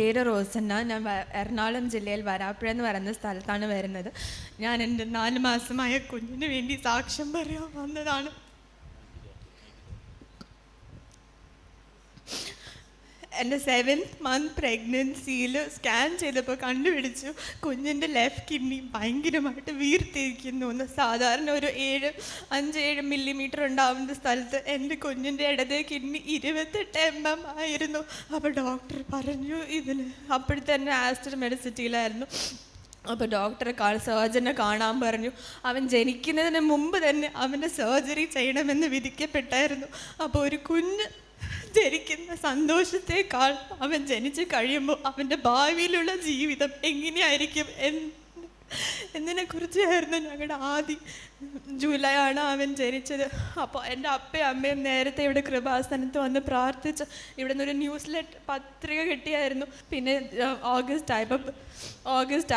പേര് റോസന്ന. ഞാൻ എറണാകുളം ജില്ലയിൽ വരാപ്പുഴ എന്ന് പറയുന്ന സ്ഥലത്താണ് വരുന്നത്. ഞാൻ എൻ്റെ 4 മാസമായ കുഞ്ഞിന് വേണ്ടി സാക്ഷ്യം പറയാൻ വന്നതാണ്. എൻ്റെ 7th month പ്രഗ്നൻസിയിൽ സ്കാൻ ചെയ്തപ്പോൾ കണ്ടുപിടിച്ചു കുഞ്ഞിൻ്റെ ലെഫ്റ്റ് കിഡ്നി ഭയങ്കരമായിട്ട് വീർത്തിരിക്കുന്നു എന്ന്. സാധാരണ ഒരു 5-7 മില്ലിമീറ്റർ ഉണ്ടാവുന്ന സ്ഥലത്ത് എൻ്റെ കുഞ്ഞിൻ്റെ ഇടതേ കിഡ്നി 28 mm ആയിരുന്നു. അപ്പോൾ ഡോക്ടർ പറഞ്ഞു ഇതിന്. അപ്പോഴത്തന്നെ ആസ്റ്റർ മെഡിസിറ്റിയിലായിരുന്നു. അപ്പോൾ സർജനെ കാണാൻ പറഞ്ഞു. അവൻ ജനിക്കുന്നതിന് മുമ്പ് തന്നെ അവൻ്റെ സർജറി ചെയ്യണമെന്ന് വിധിക്കപ്പെട്ടായിരുന്നു. അപ്പോൾ ഒരു കുഞ്ഞ് ജനിക്കുന്ന സന്തോഷത്തേക്കാൾ അവൻ ജനിച്ച് കഴിയുമ്പോൾ അവൻ്റെ ഭാവിയിലുള്ള ജീവിതം എങ്ങനെയായിരിക്കും എന്നതിനെക്കുറിച്ചായിരുന്നു ഞങ്ങളുടെ ആദ്യം. ജൂലൈ ആണ് അവൻ ജനിച്ചത്. അപ്പോൾ എൻ്റെ അപ്പയും അമ്മയും നേരത്തെ ഇവിടെ കൃപാസനത്ത് വന്ന് പ്രാർത്ഥിച്ച് ഇവിടെ നിന്നൊരു പത്രിക കിട്ടിയായിരുന്നു. പിന്നെ ഓഗസ്റ്റ്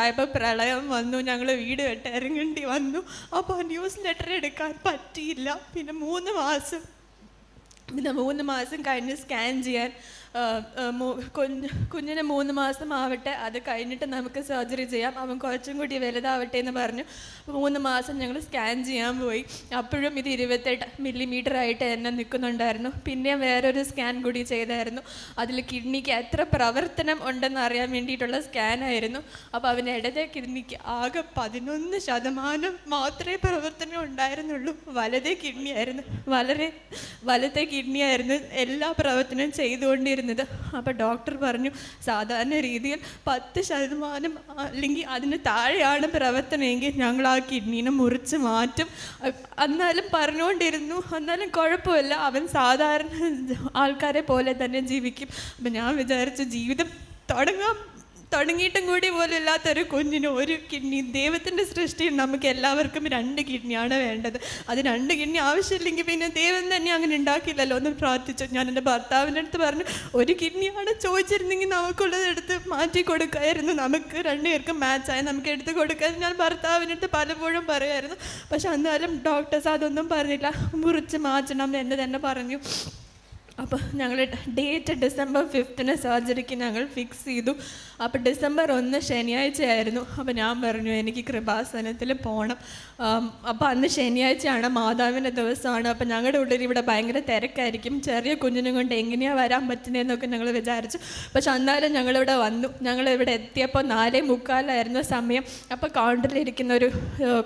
ആയപ്പോൾ പ്രളയം വന്നു. ഞങ്ങൾ വീട് വിട്ട് ഇറങ്ങേണ്ടി വന്നു. അപ്പോൾ ന്യൂസ് ലെറ്റർ എടുക്കാൻ പറ്റിയില്ല. പിന്നെ 3 മാസം കഴിഞ്ഞ് സ്കാൻ ചെയ്യാൻ കുഞ്ഞിന് 3 മാസം ആവട്ടെ, അത് കഴിഞ്ഞിട്ട് നമുക്ക് സർജറി ചെയ്യാം, അവൻ കുറച്ചും കൂടി വലുതാവട്ടെ എന്ന് പറഞ്ഞു. 3 മാസം ഞങ്ങൾ സ്കാൻ ചെയ്യാൻ പോയി. അപ്പോഴും ഇത് 28 മില്ലിമീറ്റർ ആയിട്ട് എന്നെ നിൽക്കുന്നുണ്ടായിരുന്നു. പിന്നെ വേറൊരു സ്കാൻ കൂടി ചെയ്തായിരുന്നു. അതിൽ കിഡ്നിക്ക് എത്ര പ്രവർത്തനം ഉണ്ടെന്ന് അറിയാൻ വേണ്ടിയിട്ടുള്ള സ്കാനായിരുന്നു. അപ്പോൾ അവൻ്റെ ഇടത്തെ കിഡ്നിക്ക് ആകെ 11% മാത്രമേ പ്രവർത്തനം ഉണ്ടായിരുന്നുള്ളൂ. വലത്തെ കിഡ്നിയായിരുന്നു എല്ലാ പ്രവർത്തനവും ചെയ്തുകൊണ്ടിരുന്നത്. അപ്പോൾ ഡോക്ടർ പറഞ്ഞു സാധാരണ രീതിയിൽ 10% അല്ലെങ്കിൽ അതിന് താഴെയാണ് പ്രവർത്തനമെങ്കിൽ ഞങ്ങൾ ആ കിഡ്നീനെ മുറിച്ച് മാറ്റും. എന്നാലും പറഞ്ഞുകൊണ്ടിരുന്നു, എന്നാലും കുഴപ്പമില്ല, അവൻ സാധാരണ ആൾക്കാരെ പോലെ തന്നെ ജീവിക്കും. അപ്പം ഞാൻ വിചാരിച്ചു ജീവിതം തുടങ്ങിയിട്ടും കൂടി പോലും ഇല്ലാത്തൊരു കുഞ്ഞിന് ഒരു കിഡ്നി. ദൈവത്തിൻ്റെ സൃഷ്ടിയിൽ നമുക്ക് എല്ലാവർക്കും 2 കിഡ്നിയാണ് വേണ്ടത്. അത് 2 കിഡ്നി ആവശ്യമില്ലെങ്കിൽ പിന്നെ ദൈവം തന്നെ അങ്ങനെ ഉണ്ടാക്കില്ലല്ലോ എന്ന് പ്രാർത്ഥിച്ചു. ഞാൻ എൻ്റെ ഭർത്താവിൻ്റെ അടുത്ത് പറഞ്ഞു, ഒരു കിഡ്നിയാണ് ചോദിച്ചിരുന്നെങ്കിൽ നമുക്കുള്ളത് എടുത്ത് മാറ്റി കൊടുക്കായിരുന്നു, നമുക്ക് 2 പേർക്കും മാച്ചായി നമുക്ക് എടുത്ത് കൊടുക്കാൻ ഞാൻ ഭർത്താവിൻ്റെ അടുത്ത് പലപ്പോഴും പറയുമായിരുന്നു. പക്ഷെ എന്നാലും ഡോക്ടേഴ്സ് അതൊന്നും പറഞ്ഞില്ല, മുറിച്ച് മാറ്റണം എന്ന് തന്നെ പറഞ്ഞു. അപ്പോൾ ഞങ്ങൾ ഡേറ്റ് December 5 സർജറിക്ക് ഞങ്ങൾ ഫിക്സ് ചെയ്തു. അപ്പോൾ December 1 ശനിയാഴ്ചയായിരുന്നു. അപ്പോൾ ഞാൻ പറഞ്ഞു എനിക്ക് കൃപാസനത്തിൽ പോകണം. അപ്പോൾ അന്ന് ശനിയാഴ്ചയാണ്, മാതാവിൻ്റെ ദിവസമാണ്. അപ്പോൾ ഞങ്ങളുടെ ഉള്ളിൽ ഇവിടെ ഭയങ്കര തിരക്കായിരിക്കും, ചെറിയ കുഞ്ഞിനും കൊണ്ട് എങ്ങനെയാണ് വരാൻ പറ്റുന്നതെന്നൊക്കെ ഞങ്ങൾ വിചാരിച്ചു. പക്ഷെ എന്നാലും ഞങ്ങളിവിടെ വന്നു. ഞങ്ങളിവിടെ എത്തിയപ്പോൾ 4:45 സമയം. അപ്പോൾ കൗണ്ടറിലിരിക്കുന്ന ഒരു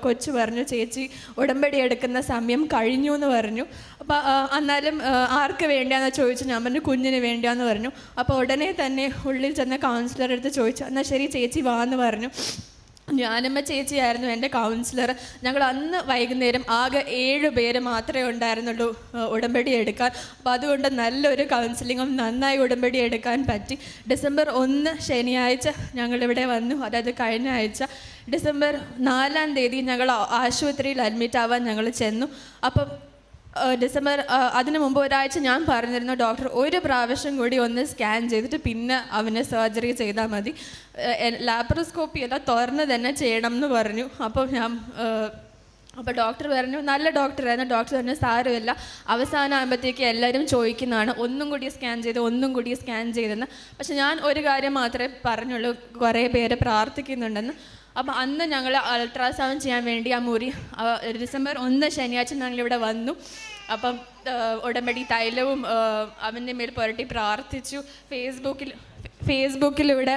കൊച്ചു പറഞ്ഞു, ചേച്ചി ഉടമ്പടി എടുക്കുന്ന സമയം കഴിഞ്ഞു എന്ന് പറഞ്ഞു. അപ്പോൾ എന്നാലും ആർക്ക് വേണ്ടിയാണെന്ന് ചോദിച്ചു. ഞാൻ പറഞ്ഞു കുഞ്ഞിന് വേണ്ടിയാന്ന് പറഞ്ഞു. അപ്പോൾ ഉടനെ തന്നെ ഉള്ളിൽ ചെന്ന കൗൺസിലർ അടുത്ത് ചോദിച്ചു, എന്നാൽ ശരി ചേച്ചി വാന്ന് പറഞ്ഞു. ഞാനമ്മ ചേച്ചിയായിരുന്നു എൻ്റെ കൗൺസിലർ. ഞങ്ങൾ അന്ന് വൈകുന്നേരം ആകെ 7 പേര് മാത്രമേ ഉണ്ടായിരുന്നുള്ളൂ ഉടമ്പടി എടുക്കാൻ. അപ്പോൾ അതുകൊണ്ട് നല്ലൊരു കൗൺസിലിങ്ങും നന്നായി ഉടമ്പടി എടുക്കാൻ പറ്റി. December 1 ശനിയാഴ്ച ഞങ്ങളിവിടെ വന്നു. അതായത് കഴിഞ്ഞ ആഴ്ച December 4 ഞങ്ങൾ ആശുപത്രിയിൽ അഡ്മിറ്റ് ആവാൻ ഞങ്ങൾ ചെന്നു. അപ്പം അതിന് മുമ്പ് ഒരാഴ്ച ഞാൻ പറഞ്ഞിരുന്നു ഡോക്ടർ ഒരു പ്രാവശ്യം കൂടി ഒന്ന് സ്കാൻ ചെയ്തിട്ട് പിന്നെ അവന് സർജറി ചെയ്താൽ മതി, ലാപ്രോസ്കോപ്പി എല്ലാം തുറന്ന് തന്നെ ചെയ്യണം എന്ന് പറഞ്ഞു. അപ്പോൾ ഡോക്ടർ പറഞ്ഞു, നല്ല ഡോക്ടറായിരുന്നു. ഡോക്ടർ പറഞ്ഞു സാരമില്ല, അവസാനമാകുമ്പോഴത്തേക്ക് എല്ലാവരും ചോദിക്കുന്നതാണ് ഒന്നും കൂടി സ്കാൻ ചെയ്തെന്ന്. പക്ഷെ ഞാൻ ഒരു കാര്യം മാത്രമേ പറഞ്ഞുള്ളൂ, കുറേ പേര് പ്രാർത്ഥിക്കുന്നുണ്ടെന്ന്. അപ്പം അന്ന് ഞങ്ങൾ അൾട്രാസൗണ്ട് ചെയ്യാൻ വേണ്ടി ആ മുറി December 1 ശനിയാഴ്ച ഞങ്ങളിവിടെ വന്നു. അപ്പം ഉടമ്പടി തൈലവും അവൻ്റെ മേൽ പുരട്ടി പ്രാർത്ഥിച്ചു. ഫേസ്ബുക്കിലൂടെ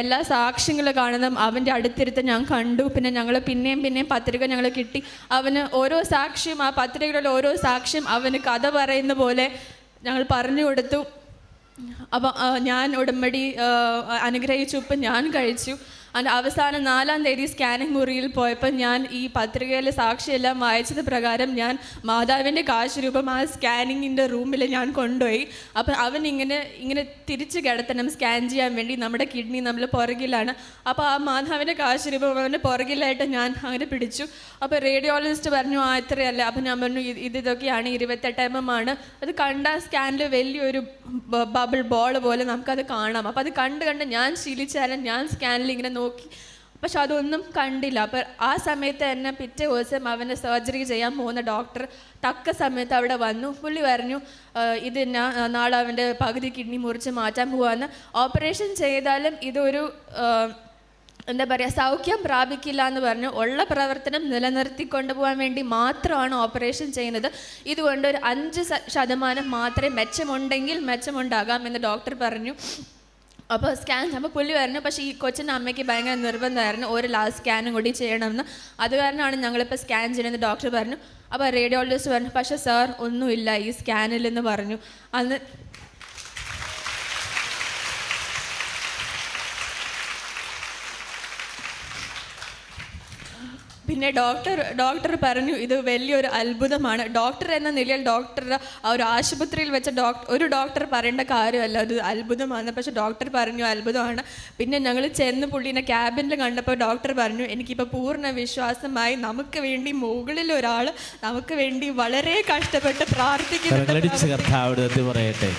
എല്ലാ സാക്ഷ്യങ്ങൾ കാണുന്ന അവൻ്റെ അടുത്തിരുത്ത് ഞാൻ കണ്ടു. പിന്നെ ഞങ്ങൾ പിന്നെയും പത്രിക ഞങ്ങൾ കിട്ടി. അവന് ഓരോ സാക്ഷ്യം, ആ പത്രികയിലുള്ള ഓരോ സാക്ഷ്യം അവന് കഥ പറയുന്ന പോലെ ഞങ്ങൾ പറഞ്ഞു കൊടുത്തു. അപ്പം ഞാൻ ഉടമ്പടി അനുഗ്രഹിച്ചു, ഉപ്പ് ഞാൻ കഴിച്ചു. അവസാനം 4-ാം തീയതി സ്കാനിങ് മുറിയിൽ പോയപ്പോൾ ഞാൻ ഈ പത്രികയിലെ സാക്ഷിയെല്ലാം വായിച്ചത് പ്രകാരം ഞാൻ മാതാവിൻ്റെ കാശ് രൂപം ആ സ്കാനിങ്ങിൻ്റെ റൂമിൽ ഞാൻ കൊണ്ടുപോയി. അപ്പം അവൻ ഇങ്ങനെ തിരിച്ച് കിടത്തണം സ്കാൻ ചെയ്യാൻ വേണ്ടി. നമ്മുടെ കിഡ്നി നമ്മൾ പുറകിലാണ്. അപ്പോൾ ആ മാതാവിൻ്റെ കാശ് രൂപം അവൻ്റെ പുറകിലായിട്ട് ഞാൻ അങ്ങനെ പിടിച്ചു. അപ്പോൾ റേഡിയോളജിസ്റ്റ് പറഞ്ഞു ഇത്രയല്ല. അപ്പം ഞാൻ പറഞ്ഞു ഇതൊക്കെയാണ് 28 mm ആണ്. അത് കണ്ട സ്കാനിൽ വലിയൊരു ബബിൾ ബോൾ പോലെ നമുക്കത് കാണാം. അപ്പോൾ അത് കണ്ട് ഞാൻ ശീലിച്ചാലും ഞാൻ സ്കാനിൽ ഇങ്ങനെ നോക്കി പക്ഷെ അതൊന്നും കണ്ടില്ല. അപ്പം ആ സമയത്ത് തന്നെ പിറ്റേ ദിവസം അവന് സർജറി ചെയ്യാൻ പോകുന്ന ഡോക്ടർ തക്ക സമയത്ത് അവിടെ വന്നു. പുള്ളി പറഞ്ഞു ഇത് നാളെ അവൻ്റെ പകുതി കിഡ്നി മുറിച്ച് മാറ്റാൻ പോവാന്ന്. ഓപ്പറേഷൻ ചെയ്താലും ഇതൊരു എന്താ പറയുക, സൗഖ്യം പ്രാപിക്കില്ല എന്ന് പറഞ്ഞു. ഉള്ള പ്രവർത്തനം നിലനിർത്തി കൊണ്ടുപോകാൻ വേണ്ടി മാത്രമാണ് ഓപ്പറേഷൻ ചെയ്യുന്നത്. ഇതുകൊണ്ട് ഒരു 5% മാത്രമേ മെച്ചമുണ്ടെങ്കിൽ മെച്ചമുണ്ടാകാം എന്ന് ഡോക്ടർ പറഞ്ഞു. അപ്പോൾ സ്കാൻ അപ്പോൾ പുള്ളി പറഞ്ഞു. പക്ഷേ ഈ കൊച്ചിൻ്റെ അമ്മയ്ക്ക് ഭയങ്കര നിർബന്ധമായിരുന്നു ഒരു ലാസ്റ്റ് സ്കാനും കൂടി ചെയ്യണമെന്ന്. അത് കാരണമാണ് ഞങ്ങളിപ്പോൾ സ്കാൻ ചെയ്യണമെന്ന് ഡോക്ടർ പറഞ്ഞു. അപ്പോൾ റേഡിയോളജിസ്റ്റ് പറഞ്ഞു പക്ഷേ സാർ ഒന്നുമില്ല ഈ സ്കാനിലെന്ന് പറഞ്ഞു. അന്ന് പിന്നെ ഡോക്ടർ പറഞ്ഞു ഇത് വലിയൊരു അത്ഭുതമാണ്. ഡോക്ടർ എന്ന നിലയിൽ ഡോക്ടർ ആ ഒരു ആശുപത്രിയിൽ വെച്ച ഒരു ഡോക്ടർ പറയേണ്ട കാര്യമല്ല ഒരു അത്ഭുതമാണ്. പക്ഷെ ഡോക്ടർ പറഞ്ഞു അത്ഭുതമാണ്. പിന്നെ ഞങ്ങൾ ചെന്ന് പുള്ളീനെ ക്യാബിനിൽ കണ്ടപ്പോൾ ഡോക്ടർ പറഞ്ഞു എനിക്കിപ്പോൾ പൂർണ്ണ വിശ്വാസമായി നമുക്ക് വേണ്ടി മുകളിൽ ഒരാൾ നമുക്ക് വേണ്ടി വളരെ കഷ്ടപ്പെട്ട് പ്രാർത്ഥിക്കുന്നു. പറയട്ടെ.